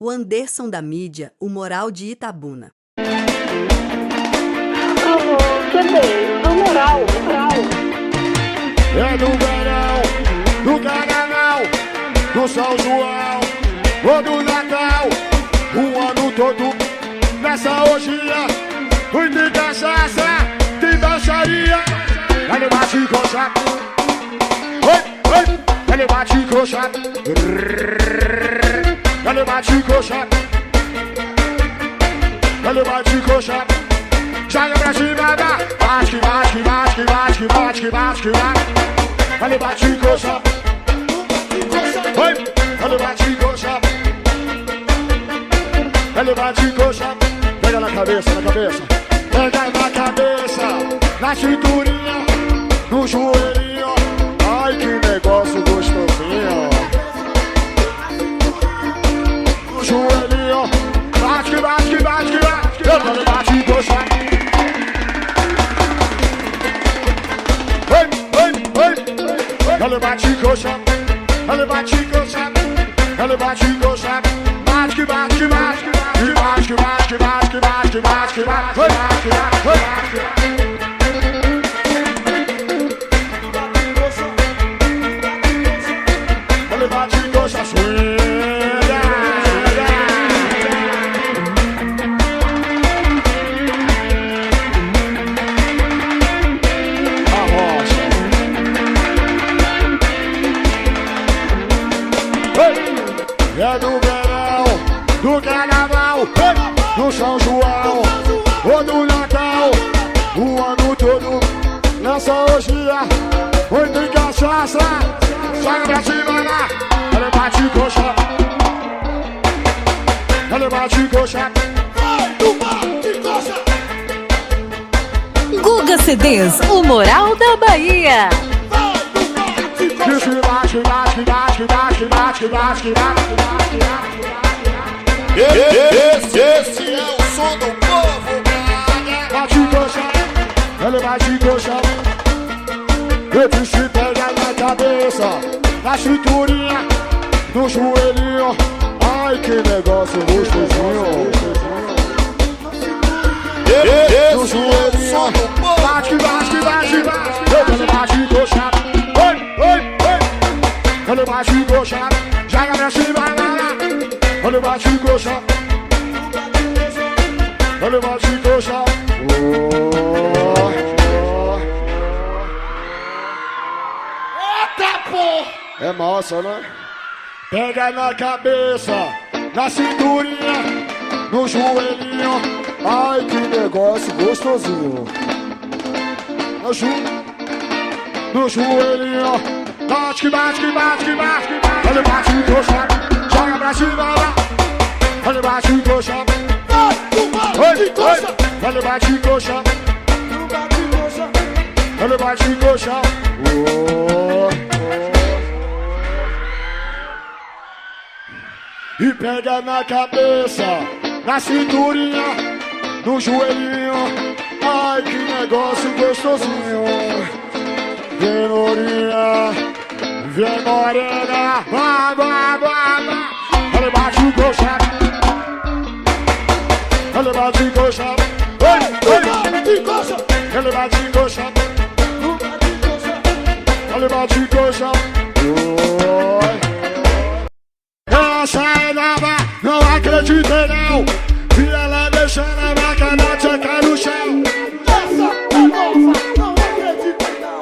o Anderson da mídia, o Moral de Itabuna. Cadê? O Moral. É do verão, do carnaval, do São João ou do Natal, o ano todo nessa orgia, muito cachaça, tem baixaria. Ele bate coxa, ele bate coxa, ele bate coxa, ele bate coxa. Joga pra cima, bate. Ele bate coxa, ele bate coxa, ele bate coxa. Pega na cabeça, pega na cabeça, na cinturinha, no joelhinho. Ai, que negócio gostosinho. No joelhinho, bate. Ele bate coxa. Ele bate coxa, ele bate coxa, ele bate coxa. Bate. Ele bate coxa, swinga. A rocha. É do verão, do carnaval, do São João ou do Natal, o ano todo nessa orgia, muito cachaça. Joga pra cima lá, ele bate coxa, ele bate coxa. Guga CDs, o Moral da Bahia. Bate. Esse é o som do povo. Bate coxa, ele bate coxa. Ele se pega na cabeça, na cinturinha, no joelhinho. Ai, que negócio gostosinho. No joelhinho, bate. Ele bate coxa. Ele bate coxa, joga pra cima, lá. Ele bate coxa, ele bate coxa. Eita porra! É massa, né? Pega na cabeça, na cinturinha, no joelhinho. Ai, que negócio gostosinho. No joelhinho. Bate. Ele bate coxa, joga pra cima lá. Ele bate coxa, ele bate coxa, ele bate coxa. E pega na cabeça, na cinturinha, no joelhinho. Ai, que negócio gostosinho. Vem morena, vai. Ele bate coxa, ele bate coxa, ele bate coxa, ele bate coxa. Essa é nova, não acreditei não. Vi ela deixando a máquina tchecar no chão. Essa é nova, não acreditei não.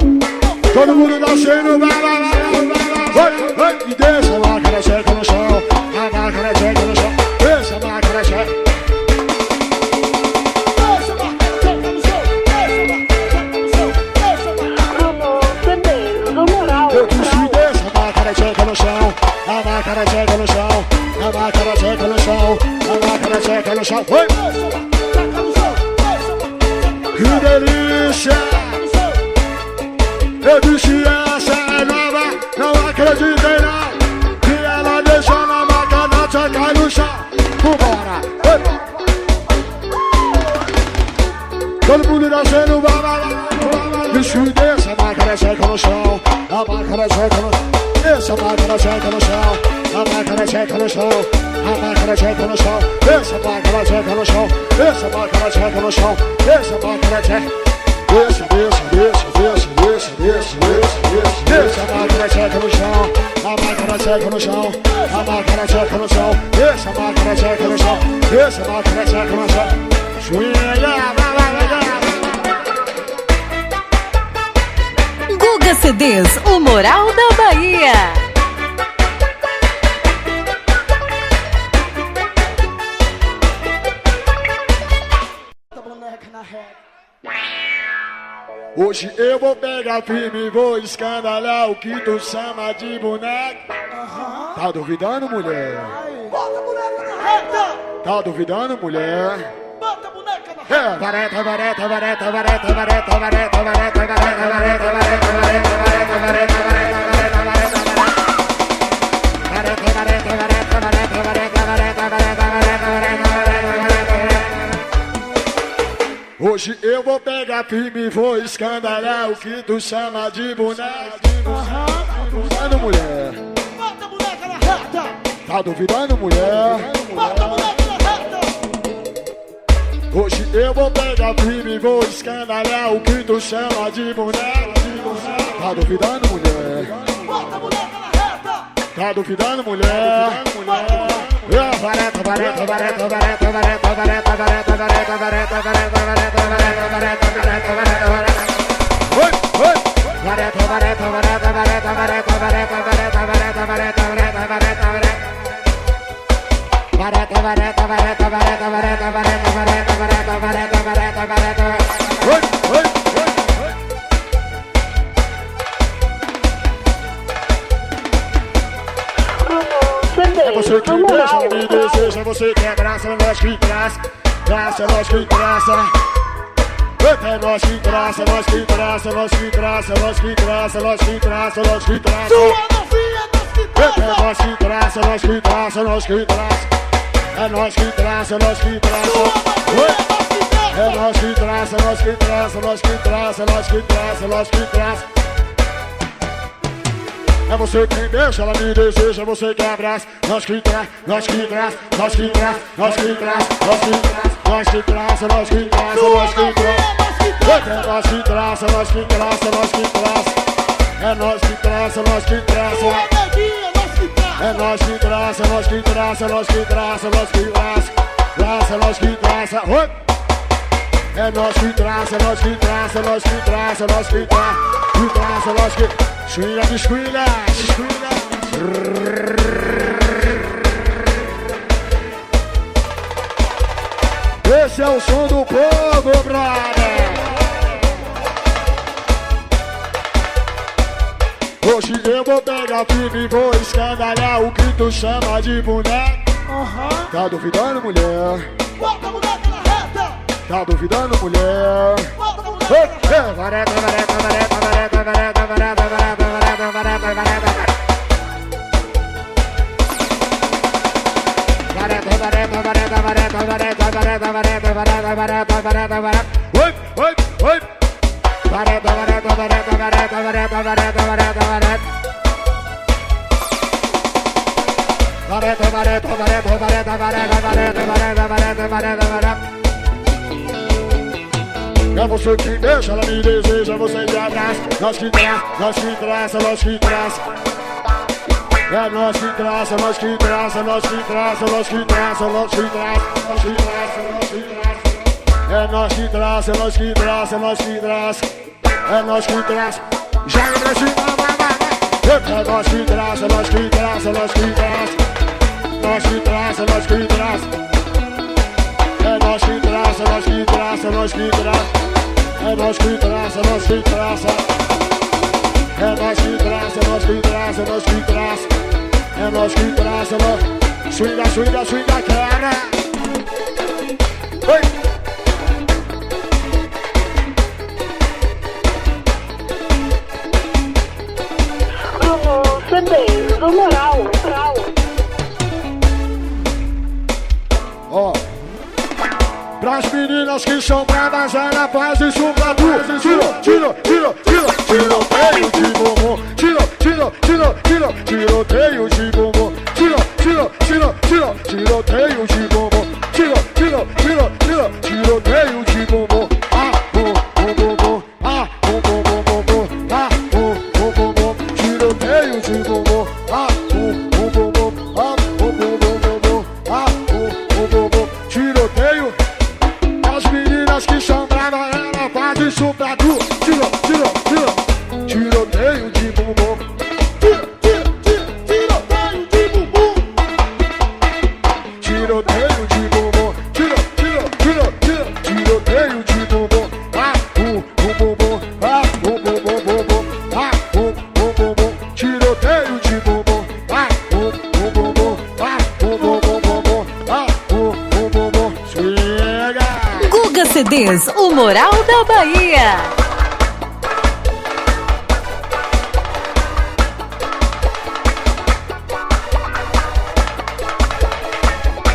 Todo mundo dançando, vai. E deixa a máquina checa no chão. A máquina checa no chão. Deixa a máquina checa. Eu disse deixa a máquina checa no chão. A máquina checa no chão. A máquina checa no chão. A máquina checa no chão. Que delícia. Eu disse essa é nova, não acreditei não. Que ela deixou na máquina checar no chão. Vambora. Todo mundo dançando, vai. Bicho, deixa a máquina checa no chão. A máquina checa no chão. Deixa a máquina checa no chão. A máquina checa no chão. A máquina checa Deixa a máquina tcheca no chão. Deixa a máquina tcheca no chão. Deixa a máquina tcheca. Deixa, deixa, deixa, deixa, deixa, deixa, deixa, deixa. Deixa a máquina tcheca no chão. A máquina tcheca no chão. A máquina tcheca no chão. Deixa a máquina tcheca no chão. Deixa a máquina tcheca no chão. Guga CDs, o Moral da Bahia. Hoje eu vou pegar firme e vou escandalar o que tu chama de boneca. Tá duvidando, mulher? Bota a boneca na reta! Tá duvidando, mulher? Bota a boneca na reta! Vareta, vareta, vareta, vareta, vareta, vareta, vareta, vareta, vareta, vareta, vareta, vareta, vareta, hoje eu vou pegar firme e vou escandalar o que tu chama de boneca. Tá duvidando, mulher? Bota a boneca na reta! Tá duvidando, mulher? Bota a boneca na reta! Hoje eu vou pegar firme e vou escandalar o que tu chama de boneca. Tá duvidando, mulher? Bota a boneca na reta! Tá duvidando, mulher? Vareta, vareta, vareta, vareta, vareta, vareta, vareta, vareta, vareta, vareta, vareta, vareta, vareta, vareta, vareta, vareta. Oi, oi. Vareta, vareta, vareta, vareta, vareta, vareta, vareta, vareta, vareta, vareta, vareta, vareta. Vareta, vareta, vareta, vareta, vareta, vareta, vareta, vareta, vareta, vareta, vareta. Oi, oi. É você que deixa, me deseja, você que é graça, nós que graça, graça, nós que graça. É nós que graça, nós que graça, nós que graça, nós que graça, nós que graça, nós que graça. Sua novinha, nós que graça! É nós que graça, nós que graça, nós que graça. É nós que graça, nós que graça. É nós que graça, nós que graça, nós que graça, nós que graça, nós que graça. É você quem deixa, ela me deseja, você que abraça. Nós que traz, nós que traz, nós que traz, nós que traz, nós que traz, nós que traz, nós que traz, nós que traz. É nós que traz, nós que traz, nós que traz. É nós que traz, nós que traz. É nós que traz, nós que traz, nós que traz, nós que traz. Graça, nós que traz. É nós que traz, nós que traz, nós que traz, nós que traz. Que traz, nós que esquilha, esquilha, esquilha. Esse é o som do povo, brother. Hoje eu vou pegar firme e vou escandalar o que tu chama de boneca. Tá duvidando, mulher? Bota a boneca na reta! Tá duvidando, mulher? Bota a boneca na reta! Vareta, vareta, vareta, vareta, vareta, vareta, vareta, vareta, vareta, vareta. Vareta, vareta, vareta, vareta, vareta, vareta, vareta, vareta, vareta, vareta, vareta. Oi, oi, oi. Vareta, vareta, vareta, vareta, vareta, vareta, vareta, vareta. Vareta, vareta, vareta, vareta, vareta, vareta, vareta, vareta, vareta, vareta. É você que deixa, ela me deseja, você que abraça. Nós que traz, nós que traça, nós que traça. É nós que traça, nós que traça, nós que traça, nós que traça, nós que traça, nós que traça, nós que traça. É nós que traça, nós que traça, nós que traça. É nós que traça. Joga pra cima, vai. É nós que traça, nós que traça, nós que traça. Nós que traça, nós que traça. É nós que traça, nós que traça, nós que traça. É nós que traça, nós que traça. É nós que traça, nós que traça, nós que traça. É nós que traça, nós. Swinga, swinga, swinga, cara. Oi. CDs do Moral. Ó. Pras meninas que são bravas, ela faz isso pra tu. Tiroteio de bumbum. Tiroteio de bumbum. Tiroteio de bumbum. tiroteio de bumbum. Ah, bum, bum, bum, bum. Ah, bum, bum, bum, bum, bum. Ah, bum, bum, bum, bum. Tiroteio de bumbum. Ah, bum, bum, bum, bum. Ah, bum, bum, bum, bum, bum. Ah, bum, bum, bum, bum. Tiroteio. As meninas que são bravas, ela faz isso pra tu. Tiroteio de bumbum. Tiroteio de bumbum. Tiroteio de bumbum. Ah, bum, bum, bum, bum. Ah, bum, bum, bum, bum, bum. Ah, bum, bum, bum, bum. Tiroteio de bumbum. Ah, bum, bum, bum, bum. Ah, bum, bum, bum, bum, bum. Ah, bum, bum, bum, bum. Chega! Guga CDs, o Moral da Bahia.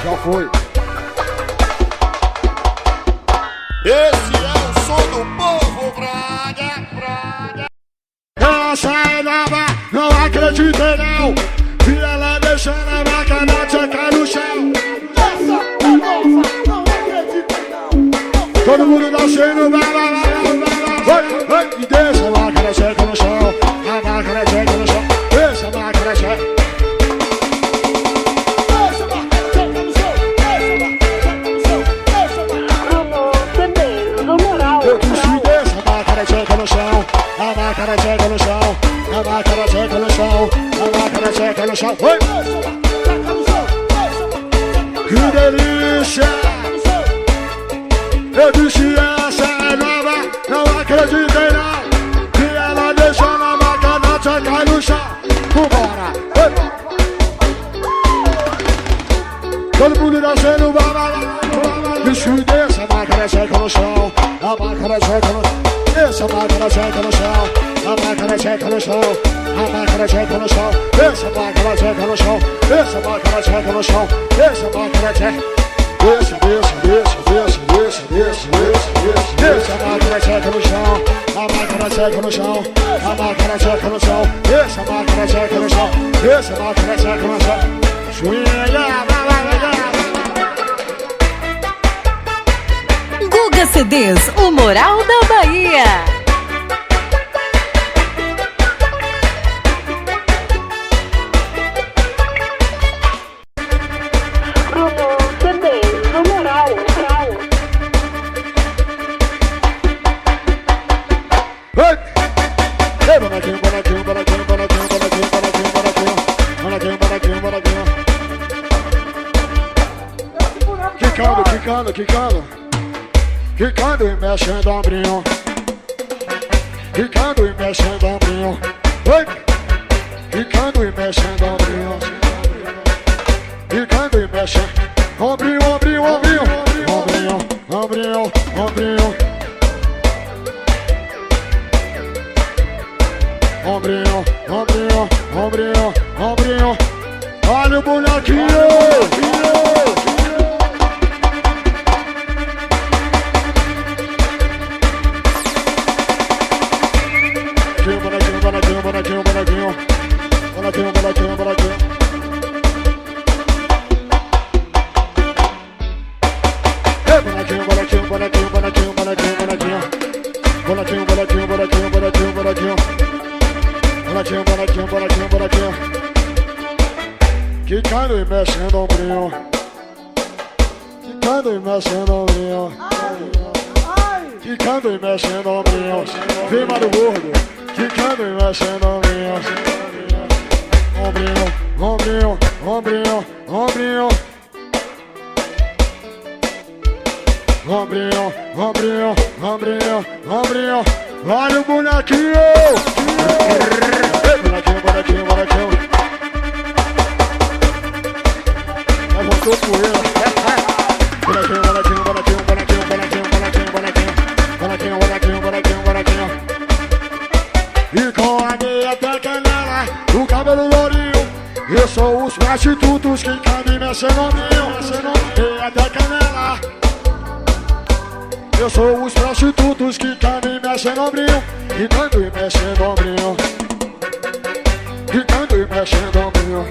Já foi. Esse é o som do povo, brother. Essa é nova, não acreditei não. Vi ela deixando a máquina tchecar no chão. Essa é nova, não acredito não. Todo mundo dançando, vai. E deixa a máquina tchecar no chão. A máquina tcheca no chão. Deixa a máquina tcheca. Eu disse deixa a máquina tcheca no chão. A máquina tcheca no chão. A máquina tcheca no chão. A máquina tcheca no chão. Oi! Que delícia! Eu disse essa é nova, não acreditei não. Que ela deixou na máquina tcheca no chão. Vambora! Oi! Todo mundo dançando, vai. Disse deixa a máquina tcheca no chão. A máquina tcheca no chão. Deixa a máquina tcheca no chão. A máquina tcheca no chão. A máquina tcheca no chão. Deixa a máquina tcheca no chão. Deixa a máquina tcheca no chão. Deixa a máquina tcheca. Deixa. Deixa a máquina tcheca no chão. A máquina tcheca no chão. A máquina tcheca no chão. Deixa a máquina tcheca no chão. Deixa a máquina tcheca no chão. Guga CDs, o Moral da Bahia. Quicando e mexendo ombrinho. Quicando e mexendo ombrinho. Oi! Quicando e mexendo ombrinho. Quicando e mexendo ombrinho. Ombrinho. Olha o bonequinho. Bonequinho. Quicando e mexendo ombrinho. Quicando e mexendo ombrinho. Quicando e mexendo ombrinho. Vem, Mário Gordo. Quicando e mexendo ombrinho. Ombrinho. Olha o bonequinho. Bonequinho. Levantou poeira. Bonequinho. E com a meia até canela, o cabelo lourinho. Eu sou os prostitutos que cabem mexendo ombrinho. Meia até canela. Eu sou os prostitutos que cabem mexendo ombrinho. Quicando e mexendo ombrinho. Quicando e mexendo ombrinho.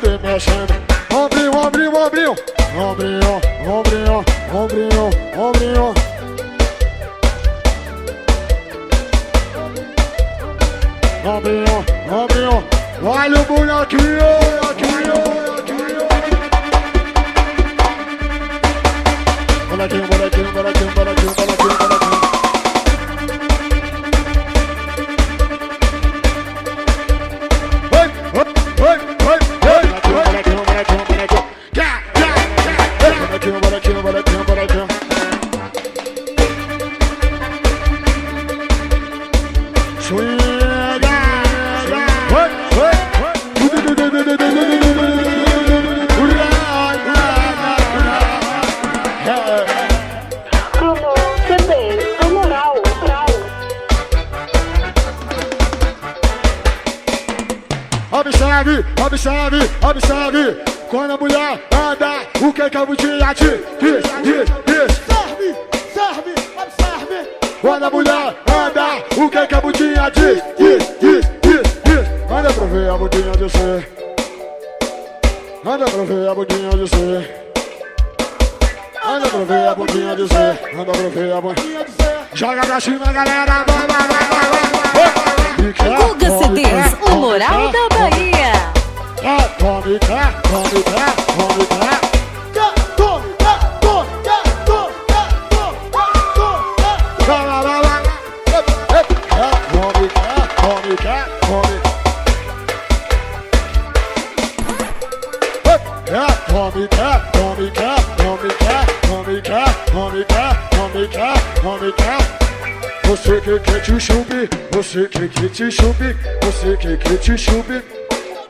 mexendo, mexendo. Ombrinho, ombrinho, ombrinho. Ombrinho, ombrinho, ombrinho, ombrinho. Ombrinho, ombrinho. Olha o bonequinho, bonequinho, bonequinho. Bonequinho, bonequinho, bonequinho, bonequinho, bonequinho, bonequinho. Observe, observe, observe. Quando a mulher anda, o que a bundinha diz? Serve, serve, observe. Quando a mulher anda, o que a bundinha diz? Anda pra ver a bundinha de você. Anda pra ver a bundinha de você. Anda pra ver a bundinha de você. Anda pra ver a bundinha de você. Joga pra cima, galera. Vai, vai, vai, vai, vai. Guga CDs, o Moral da Bahia. Come, come, come, come. Você que quer te chupe, você que quer te chupe, você que quer te chupe.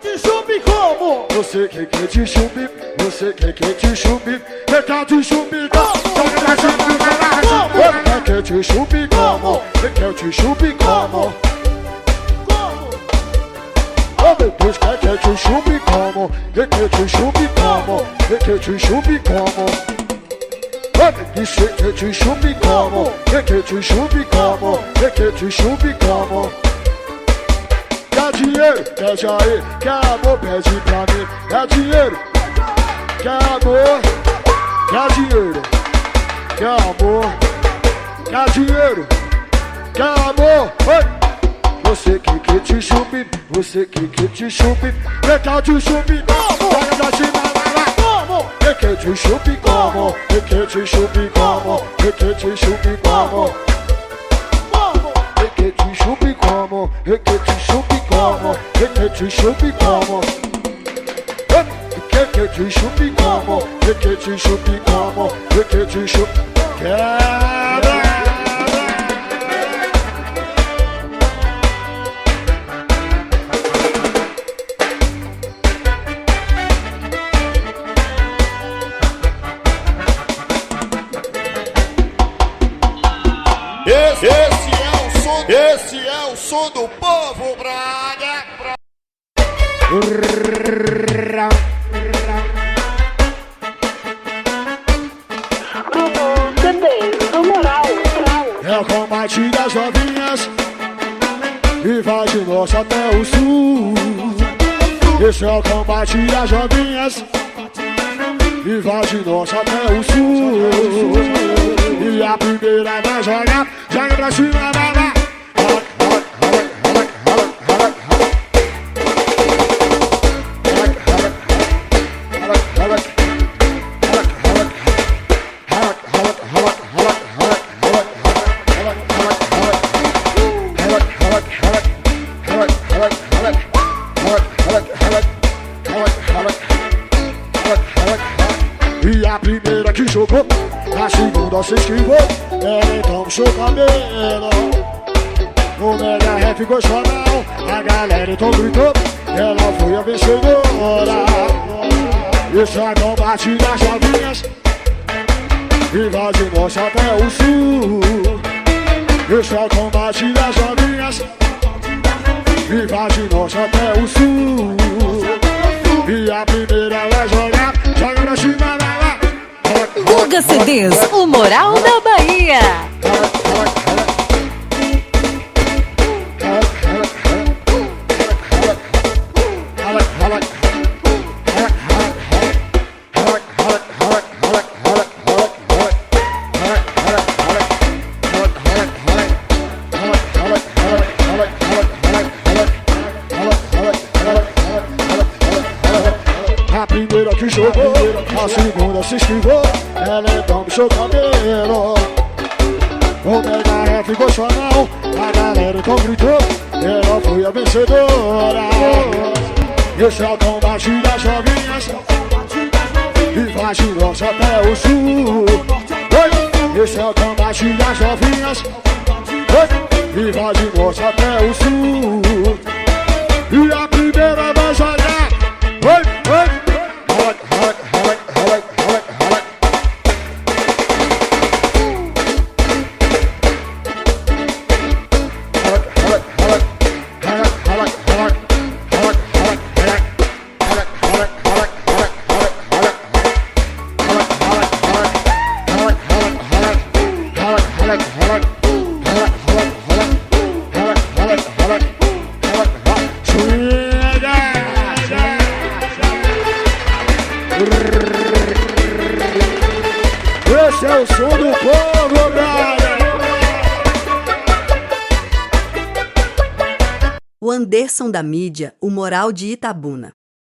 Te chupe como? Você que quer te chupe, você que quer te chupe. Quer te chupe como? Quer te chupe como? Quer te chupe como? Oh meu Deus, quer te chupe como? Quer te chupe como? Quer te chupe como? Isso que te chupe como? Que te chupe como? Que te chupe como? Quer dinheiro? Pede aí. Quer amor? Pede pra mim. Quer dinheiro? Quer amor? Quer dinheiro? Quer amor? Quer dinheiro? Quer amor? Oi! Você que te chupe, você que te chupe. Quer te chupe como? Joga pra cima, vai lá. Que te chupe como? Que te chupe como? Que te chupe como? Que te chupe como? Que te chupe como? Que te chupe como? Que te chupe como? Que te chupe como? Que te chupe. Quebra! Esse é o som do povo, Braga. É o combate das novinhas e vai de norte até o sul. Esse é o combate das novinhas e vai de norte até o sul. E a primeira vai jogar, joga pra cima, vai lá. E a primeira que jogou, a segunda se esquivou. Ela então puxou o cabelo. O mega rap ficou chorão. A galera então gritou. Ela foi a vencedora. Esse é o combate das novinhas e vai de norte até o sul. Esse é o combate das novinhas e vai de norte até o sul. E a primeira vai jogar, joga pra cima, vai lá. Guga CDs, o Moral da Bahia. te jogou, a segunda se esquivou, ela então puxou o cabelo. O mega ficou só não, a galera então gritou, ela foi a vencedora. Esse é o combate das novinhas, e faz de norte até o sul. Esse é o combate das novinhas, e vai de norte até o sul. E a primeira vai jogar. Esse é o som do povo, brother. O Anderson da mídia, o moral de Itabuna.